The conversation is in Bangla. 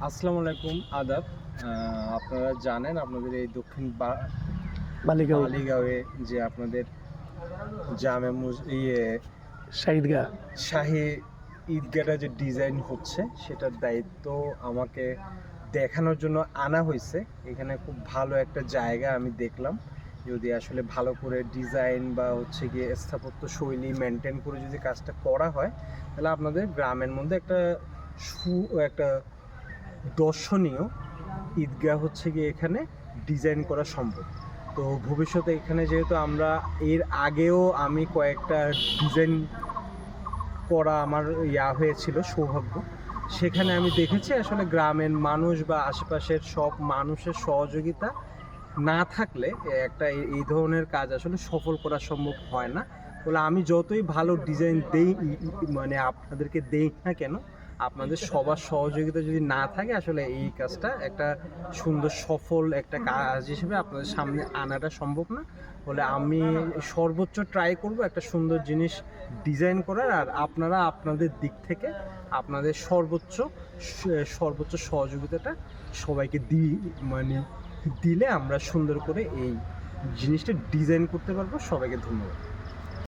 আসসালামু আলাইকুম, আদাব। আপনারা জানেন আপনাদের এই দক্ষিণ বালিগাঁওয়ে যে আপনাদের জামে শাহিদগা শাহী ঈদগাহটা যে ডিজাইন হচ্ছে সেটার দায়িত্ব আমাকে দেখানোর জন্য আনা হয়েছে। এখানে খুব ভালো একটা জায়গা আমি দেখলাম। যদি আসলে ভালো করে ডিজাইন বা হচ্ছে গিয়ে স্থাপত্য শৈলী মেনটেন করে যদি কাজটা করা হয়, তাহলে আপনাদের গ্রামের মধ্যে একটা দর্শনীয় ঈদগাহ হচ্ছে গিয়ে এখানে ডিজাইন করা সম্ভব। তো ভবিষ্যতে এখানে যেহেতু এর আগেও আমি কয়েকটা ডিজাইন করা আমার হয়েছিল সৌভাগ্য, সেখানে আমি দেখেছি আসলে গ্রামের মানুষ বা আশেপাশের সব মানুষের সহযোগিতা না থাকলে এই ধরনের কাজ আসলে সফল করা সম্ভব হয় না। বলে আমি যতই ভালো ডিজাইন দেই, মানে আপনাদেরকে দেই না কেন, আপনাদের সবার সহযোগিতা যদি না থাকে আসলে এই কাজটা একটা সুন্দর সফল একটা কাজ হিসেবে আপনাদের সামনে আনাটা সম্ভব না। বলে আমি সর্বোচ্চ ট্রাই করব একটা সুন্দর জিনিস ডিজাইন করার, আর আপনারা আপনাদের দিক থেকে আপনাদের সর্বোচ্চ সহযোগিতাটা সবাইকে দিলে আমরা সুন্দর করে এই জিনিসটা ডিজাইন করতে পারবো। সবাইকে ধন্যবাদ।